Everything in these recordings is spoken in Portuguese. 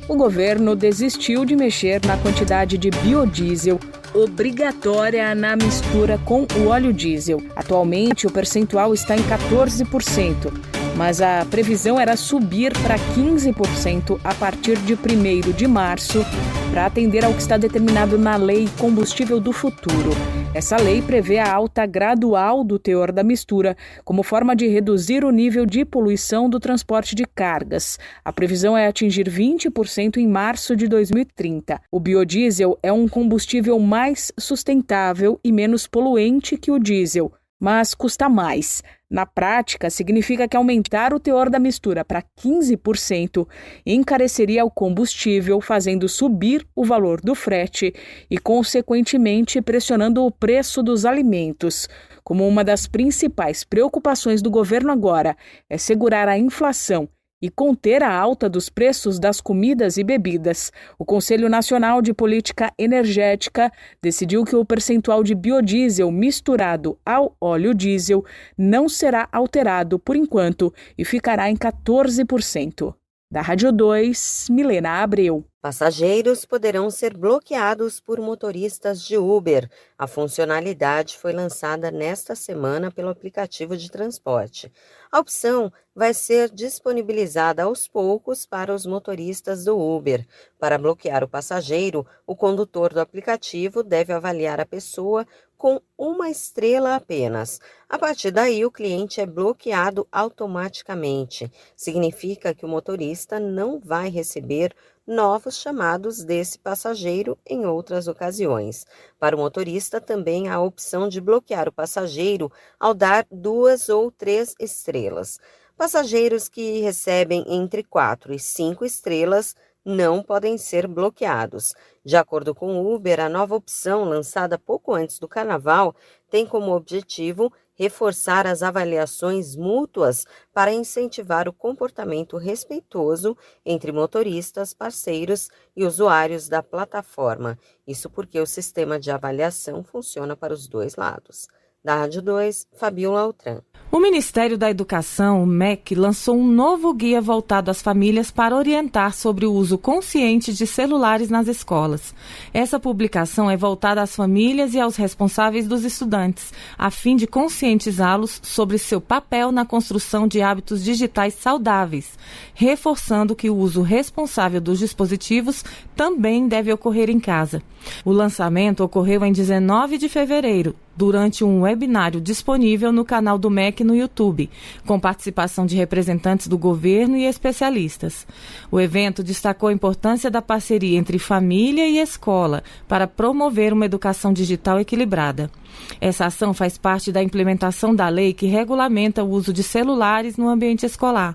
O governo desistiu de mexer na quantidade de biodiesel obrigatória na mistura com o óleo diesel. Atualmente, o percentual está em 14%, mas a previsão era subir para 15% a partir de 1º de março, para atender ao que está determinado na Lei Combustível do Futuro. Essa lei prevê a alta gradual do teor da mistura como forma de reduzir o nível de poluição do transporte de cargas. A previsão é atingir 20% em março de 2030. O biodiesel é um combustível mais sustentável e menos poluente que o diesel, mas custa mais. Na prática, significa que aumentar o teor da mistura para 15% encareceria o combustível, fazendo subir o valor do frete e, consequentemente, pressionando o preço dos alimentos. Como uma das principais preocupações do governo agora é segurar a inflação e conter a alta dos preços das comidas e bebidas, o Conselho Nacional de Política Energética decidiu que o percentual de biodiesel misturado ao óleo diesel não será alterado por enquanto e ficará em 14%. Da Rádio 2, Milena Abreu. Passageiros poderão ser bloqueados por motoristas de Uber. A funcionalidade foi lançada nesta semana pelo aplicativo de transporte. A opção vai ser disponibilizada aos poucos para os motoristas do Uber. Para bloquear o passageiro, o condutor do aplicativo deve avaliar a pessoa com 1 estrela apenas. A partir daí, o cliente é bloqueado automaticamente. Significa que o motorista não vai receber novos chamados desse passageiro em outras ocasiões. Para o motorista, também há a opção de bloquear o passageiro ao dar 2 ou 3 estrelas. Passageiros que recebem entre 4 e 5 estrelas não podem ser bloqueados. De acordo com o Uber, a nova opção, lançada pouco antes do Carnaval, tem como objetivo reforçar as avaliações mútuas para incentivar o comportamento respeitoso entre motoristas, parceiros e usuários da plataforma. Isso porque o sistema de avaliação funciona para os dois lados. Da Rádio 2, Fabiola Altran. O Ministério da Educação, o MEC, lançou um novo guia voltado às famílias para orientar sobre o uso consciente de celulares nas escolas. Essa publicação é voltada às famílias e aos responsáveis dos estudantes, a fim de conscientizá-los sobre seu papel na construção de hábitos digitais saudáveis, reforçando que o uso responsável dos dispositivos também deve ocorrer em casa. O lançamento ocorreu em 19 de fevereiro, durante um webinário disponível no canal do MEC no YouTube, com participação de representantes do governo e especialistas. O evento destacou a importância da parceria entre família e escola para promover uma educação digital equilibrada. Essa ação faz parte da implementação da lei que regulamenta o uso de celulares no ambiente escolar.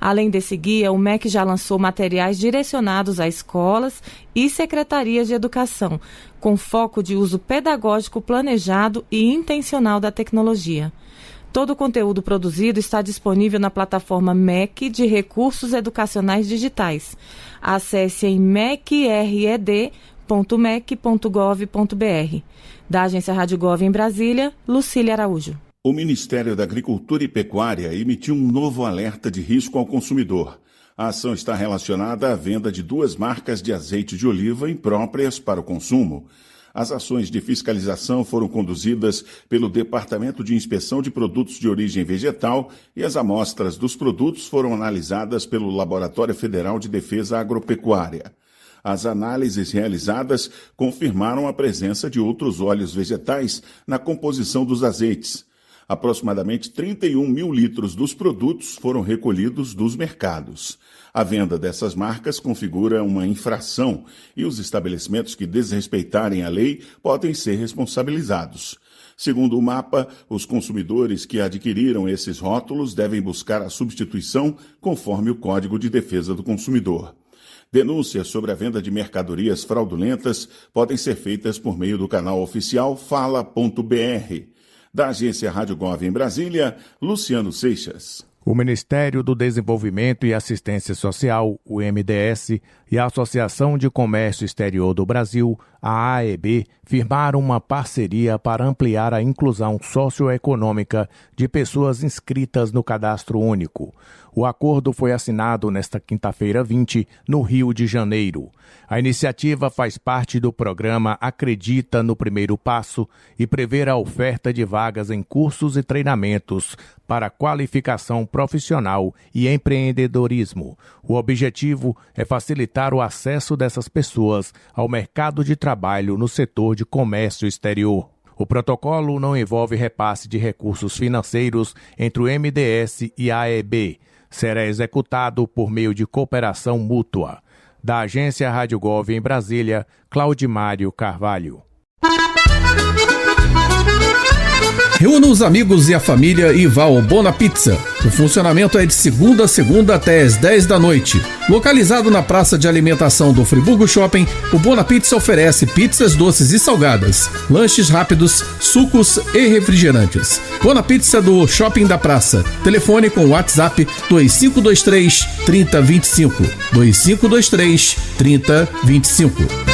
Além desse guia, o MEC já lançou materiais direcionados a escolas e secretarias de educação, com foco de uso pedagógico planejado e intencional da tecnologia. Todo o conteúdo produzido está disponível na plataforma MEC de Recursos Educacionais Digitais. Acesse em mecred.mec.gov.br. Da Agência Rádio Gov em Brasília, Lucília Araújo. O Ministério da Agricultura e Pecuária emitiu um novo alerta de risco ao consumidor. A ação está relacionada à venda de 2 marcas de azeite de oliva impróprias para o consumo. As ações de fiscalização foram conduzidas pelo Departamento de Inspeção de Produtos de Origem Vegetal e as amostras dos produtos foram analisadas pelo Laboratório Federal de Defesa Agropecuária. As análises realizadas confirmaram a presença de outros óleos vegetais na composição dos azeites. Aproximadamente 31 mil litros dos produtos foram recolhidos dos mercados. A venda dessas marcas configura uma infração e os estabelecimentos que desrespeitarem a lei podem ser responsabilizados. Segundo o mapa, os consumidores que adquiriram esses rótulos devem buscar a substituição conforme o Código de Defesa do Consumidor. Denúncias sobre a venda de mercadorias fraudulentas podem ser feitas por meio do canal oficial fala.br. Da agência Rádio Gov em Brasília, Luciano Seixas. O Ministério do Desenvolvimento e Assistência Social, o MDS, e a Associação de Comércio Exterior do Brasil, a AEB, firmaram uma parceria para ampliar a inclusão socioeconômica de pessoas inscritas no Cadastro Único. O acordo foi assinado nesta quinta-feira 20, no Rio de Janeiro. A iniciativa faz parte do programa Acredita no Primeiro Passo e prevê a oferta de vagas em cursos e treinamentos para qualificação profissional e empreendedorismo. O objetivo é facilitar o acesso dessas pessoas ao mercado de trabalho no setor de comércio exterior. O protocolo não envolve repasse de recursos financeiros entre o MDS e a AEB. Será executado por meio de cooperação mútua. Da agência Rádio Gov em Brasília, Claudimário Carvalho. Reúna os amigos e a família e vá ao Bona Pizza. O funcionamento é de segunda a segunda até às 10 da noite. Localizado na praça de alimentação do Friburgo Shopping, o Bona Pizza oferece pizzas doces e salgadas, lanches rápidos, sucos e refrigerantes. Bona Pizza do Shopping da Praça. Telefone com WhatsApp 2523 3025. 2523 3025.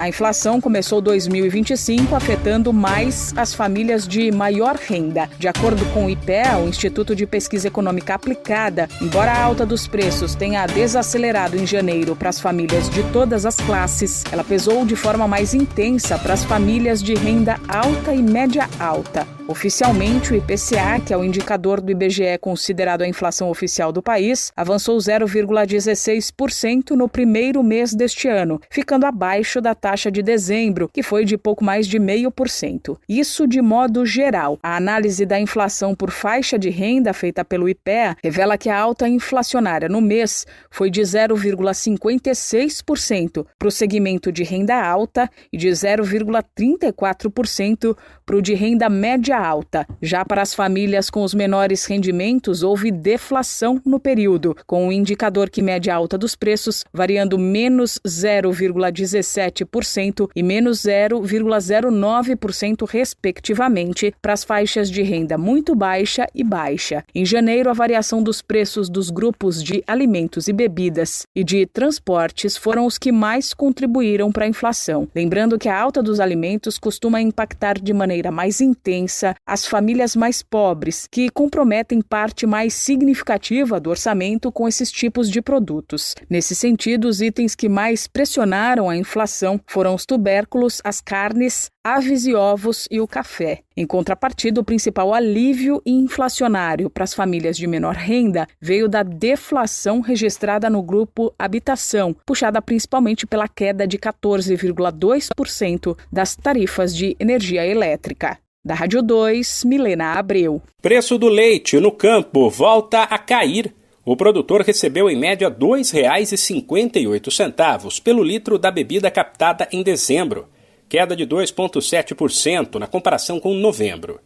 A inflação começou 2025 afetando mais as famílias de maior renda. De acordo com o IPEA, o Instituto de Pesquisa Econômica Aplicada, embora a alta dos preços tenha desacelerado em janeiro para as famílias de todas as classes, ela pesou de forma mais intensa para as famílias de renda alta e média alta. Oficialmente, o IPCA, que é o indicador do IBGE considerado a inflação oficial do país, avançou 0,16% no primeiro mês deste ano, ficando abaixo da taxa de dezembro, que foi de pouco mais de 0,5%. Isso de modo geral. A análise da inflação por faixa de renda feita pelo IPEA revela que a alta inflacionária no mês foi de 0,56% para o segmento de renda alta e de 0,34% para o de renda média alta. Já para as famílias com os menores rendimentos, houve deflação no período, com o indicador que mede a alta dos preços variando menos 0,17% e menos 0,09% respectivamente para as faixas de renda muito baixa e baixa. Em janeiro, a variação dos preços dos grupos de alimentos e bebidas e de transportes foram os que mais contribuíram para a inflação. Lembrando que a alta dos alimentos costuma impactar de maneira mais intensa as famílias mais pobres, que comprometem parte mais significativa do orçamento com esses tipos de produtos. Nesse sentido, os itens que mais pressionaram a inflação foram os tubérculos, as carnes, aves e ovos e o café. Em contrapartida, o principal alívio inflacionário para as famílias de menor renda veio da deflação registrada no grupo habitação, puxada principalmente pela queda de 14,2% das tarifas de energia elétrica. Da Rádio 2, Milena Abreu. Preço do leite no campo volta a cair. O produtor recebeu em média R$ 2,58 pelo litro da bebida captada em dezembro, queda de 2,7% na comparação com novembro.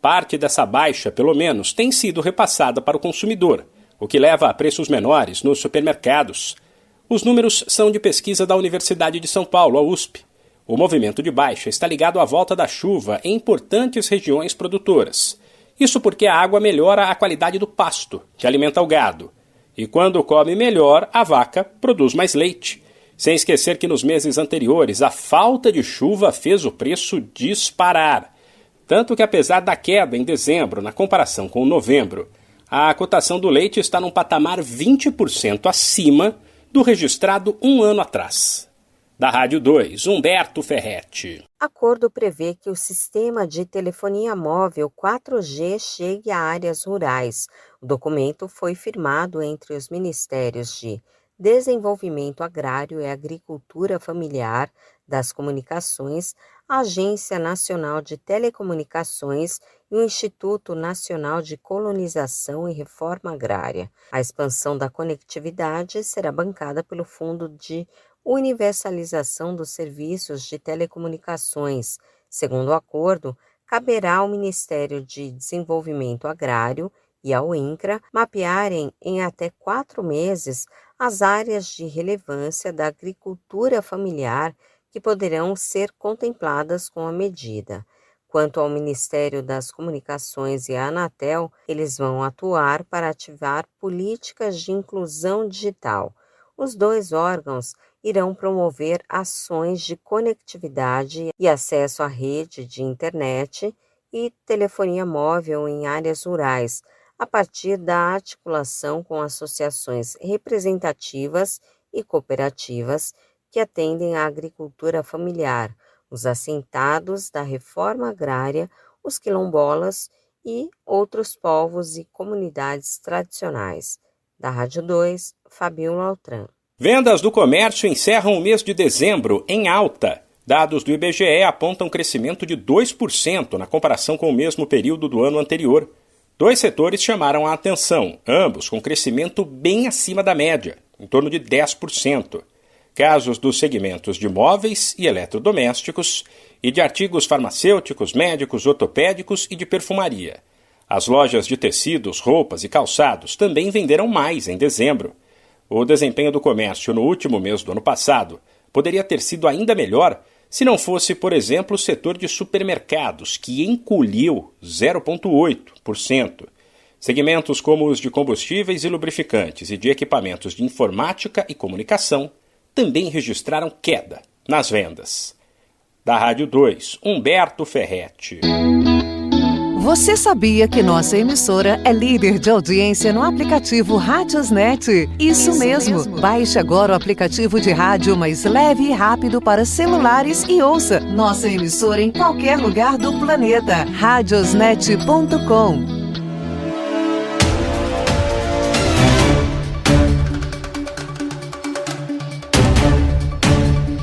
Parte dessa baixa, pelo menos, tem sido repassada para o consumidor, o que leva a preços menores nos supermercados. Os números são de pesquisa da Universidade de São Paulo, a USP. O movimento de baixa está ligado à volta da chuva em importantes regiões produtoras. Isso porque a água melhora a qualidade do pasto, que alimenta o gado. E quando come melhor, a vaca produz mais leite. Sem esquecer que nos meses anteriores a falta de chuva fez o preço disparar. Tanto que apesar da queda em dezembro na comparação com novembro, a cotação do leite está num patamar 20% acima do registrado um ano atrás. Da Rádio 2, Humberto Ferretti. Acordo prevê que o sistema de telefonia móvel 4G chegue a áreas rurais. O documento foi firmado entre os Ministérios de Desenvolvimento Agrário e Agricultura Familiar, das Comunicações, a Agência Nacional de Telecomunicações e o Instituto Nacional de Colonização e Reforma Agrária. A expansão da conectividade será bancada pelo Fundo de Universalização dos Serviços de Telecomunicações. Segundo o acordo, caberá ao Ministério de Desenvolvimento Agrário e ao INCRA mapearem em até 4 meses as áreas de relevância da agricultura familiar que poderão ser contempladas com a medida. Quanto ao Ministério das Comunicações e à Anatel, eles vão atuar para ativar políticas de inclusão digital. Os 2 órgãos irão promover ações de conectividade e acesso à rede de internet e telefonia móvel em áreas rurais, a partir da articulação com associações representativas e cooperativas que atendem à agricultura familiar, os assentados da reforma agrária, os quilombolas e outros povos e comunidades tradicionais. Da Rádio 2, Fabiola Altran. Vendas do comércio encerram o mês de dezembro em alta. Dados do IBGE apontam crescimento de 2% na comparação com o mesmo período do ano anterior. 2 setores chamaram a atenção, ambos com crescimento bem acima da média, em torno de 10%. Casos dos segmentos de móveis e eletrodomésticos e de artigos farmacêuticos, médicos, ortopédicos e de perfumaria. As lojas de tecidos, roupas e calçados também venderam mais em dezembro. O desempenho do comércio no último mês do ano passado poderia ter sido ainda melhor se não fosse, por exemplo, o setor de supermercados, que encolheu 0,8%. Segmentos como os de combustíveis e lubrificantes e de equipamentos de informática e comunicação também registraram queda nas vendas. Da Rádio 2, Humberto Ferretti. Você sabia que nossa emissora é líder de audiência no aplicativo Radiosnet? Isso mesmo. Baixe agora o aplicativo de rádio mais leve e rápido para celulares e ouça nossa emissora em qualquer lugar do planeta. Radiosnet.com.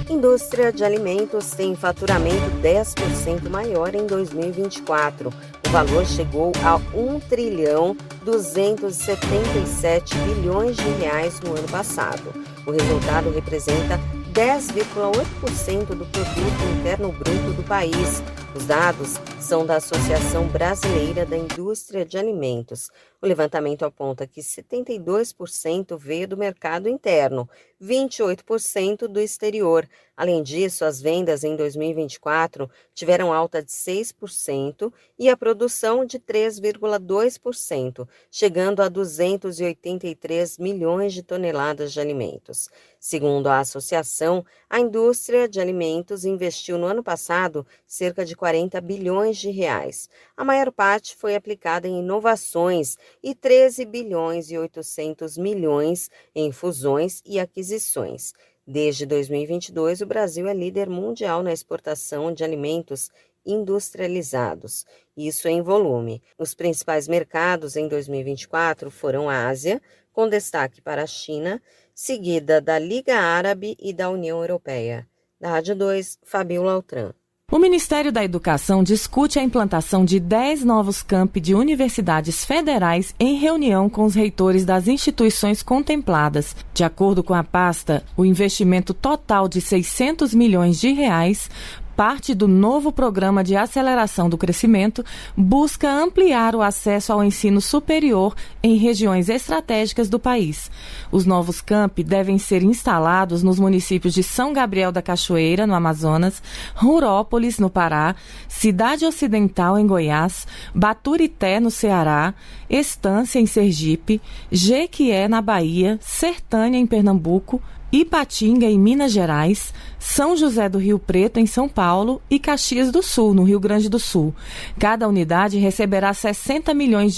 A indústria de alimentos tem faturamento 10% maior em 2024. O valor chegou a 1.277 bilhões de reais no ano passado. O resultado representa 10,8% do produto interno bruto do país. Os dados são da Associação Brasileira da Indústria de Alimentos. O levantamento aponta que 72% veio do mercado interno, 28% do exterior. Além disso, as vendas em 2024 tiveram alta de 6% e a produção de 3,2%, chegando a 283 milhões de toneladas de alimentos. Segundo a associação, a indústria de alimentos investiu no ano passado cerca de 40 bilhões de reais. A maior parte foi aplicada em inovações e 13 bilhões e 800 milhões em fusões e aquisições. Desde 2022, o Brasil é líder mundial na exportação de alimentos industrializados, isso em volume. Os principais mercados em 2024 foram a Ásia, com destaque para a China, seguida da Liga Árabe e da União Europeia. Da Rádio 2, Fabiola Altran. O Ministério da Educação discute a implantação de 10 novos campi de universidades federais em reunião com os reitores das instituições contempladas. De acordo com a pasta, o investimento total de 600 milhões de reais, parte do novo Programa de Aceleração do Crescimento, busca ampliar o acesso ao ensino superior em regiões estratégicas do país. Os novos campi devem ser instalados nos municípios de São Gabriel da Cachoeira, no Amazonas, Rurópolis, no Pará, Cidade Ocidental, em Goiás, Baturité, no Ceará, Estância, em Sergipe, Jequié, na Bahia, Sertânia, em Pernambuco, Ipatinga, em Minas Gerais, São José do Rio Preto, em São Paulo, e Caxias do Sul, no Rio Grande do Sul. Cada unidade receberá R$60 milhões,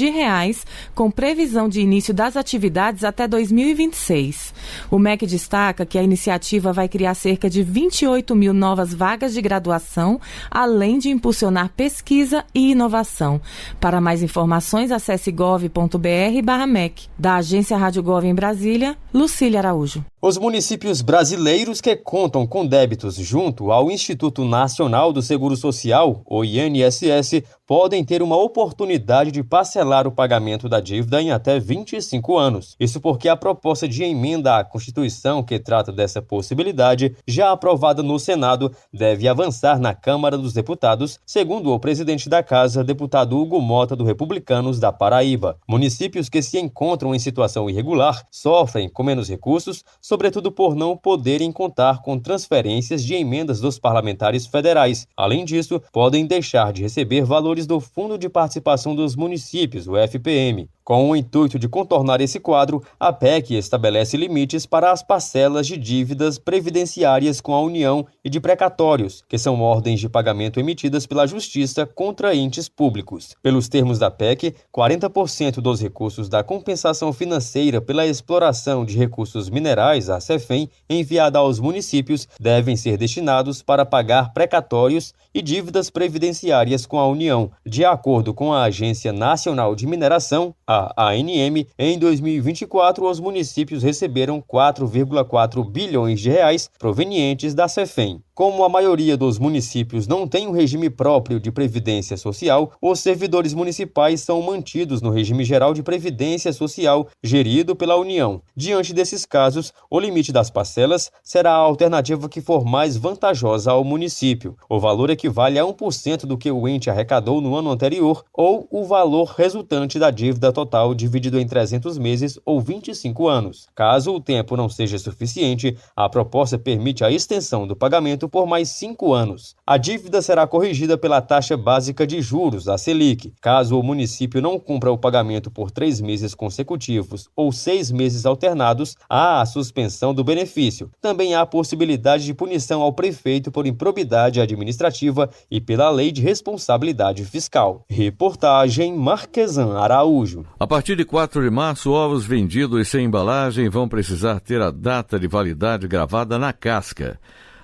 com previsão de início das atividades até 2026. O MEC destaca que a iniciativa vai criar cerca de 28 mil novas vagas de graduação, além de impulsionar pesquisa e inovação. Para mais informações, acesse gov.br/MEC. Da Agência Rádio Gov em Brasília, Lucília Araújo. Os municípios brasileiros que contam com débitos junto ao Instituto Nacional do Seguro Social, o INSS, podem ter uma oportunidade de parcelar o pagamento da dívida em até 25 anos. Isso porque a proposta de emenda à Constituição que trata dessa possibilidade, já aprovada no Senado, deve avançar na Câmara dos Deputados, segundo o presidente da Casa, deputado Hugo Mota, do Republicanos da Paraíba. Municípios que se encontram em situação irregular sofrem com menos recursos, sobretudo por não poderem contar com transferências de emendas dos parlamentares federais. Além disso, podem deixar de receber valores do Fundo de Participação dos Municípios, o FPM. Com o intuito de contornar esse quadro, a PEC estabelece limites para as parcelas de dívidas previdenciárias com a União e de precatórios, que são ordens de pagamento emitidas pela Justiça contra entes públicos. Pelos termos da PEC, 40% dos recursos da compensação financeira pela exploração de recursos minerais, a CEFEM, enviada aos municípios, devem ser destinados para pagar precatórios e dívidas previdenciárias com a União. De acordo com a Agência Nacional de Mineração, a ANM, em 2024, os municípios receberam 4,4 bilhões de reais provenientes da CEFEM. Como a maioria dos municípios não tem um regime próprio de previdência social, os servidores municipais são mantidos no regime geral de previdência social gerido pela União. Diante desses casos, o limite das parcelas será a alternativa que for mais vantajosa ao município. O valor equivale a 1% do que o ente arrecadou no ano anterior ou o valor resultante da dívida total dividido em 300 meses ou 25 anos. Caso o tempo não seja suficiente, a proposta permite a extensão do pagamento por mais 5 anos. A dívida será corrigida pela taxa básica de juros, a Selic. Caso o município não cumpra o pagamento por 3 meses consecutivos ou 6 meses alternados, há a suspensão do benefício. Também há a possibilidade de punição ao prefeito por improbidade administrativa e pela Lei de Responsabilidade Fiscal. Reportagem Marquesan Araújo. A partir de 4 de março, ovos vendidos sem embalagem vão precisar ter a data de validade gravada na casca.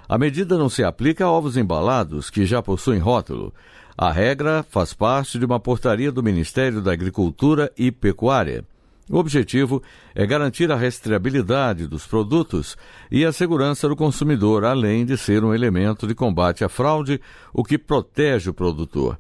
A medida não se aplica a ovos embalados que já possuem rótulo. A regra faz parte de uma portaria do Ministério da Agricultura e Pecuária. O objetivo é garantir a rastreabilidade dos produtos e a segurança do consumidor, além de ser um elemento de combate à fraude, o que protege o produtor.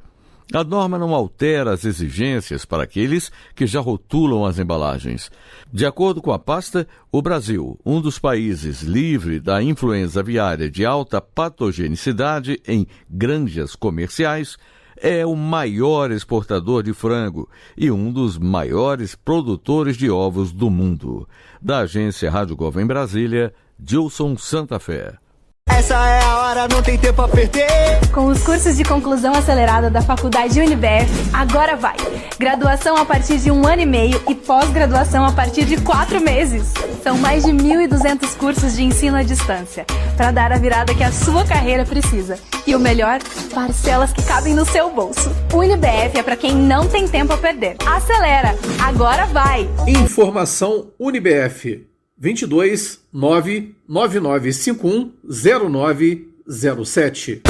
A norma não altera as exigências para aqueles que já rotulam as embalagens. De acordo com a pasta, o Brasil, um dos países livre da influenza aviária de alta patogenicidade em granjas comerciais, é o maior exportador de frango e um dos maiores produtores de ovos do mundo. Da agência Rádio Gov em Brasília, Dilson Santa Fé. Essa é a hora, não tem tempo a perder. Com os cursos de conclusão acelerada da Faculdade UniBF, agora vai. Graduação a partir de 1 ano e meio e pós-graduação a partir de 4 meses. São mais de 1.200 cursos de ensino à distância, para dar a virada que a sua carreira precisa. E o melhor, parcelas que cabem no seu bolso. UniBF é para quem não tem tempo a perder. Acelera, agora vai. Informação UniBF 22 99951 0907.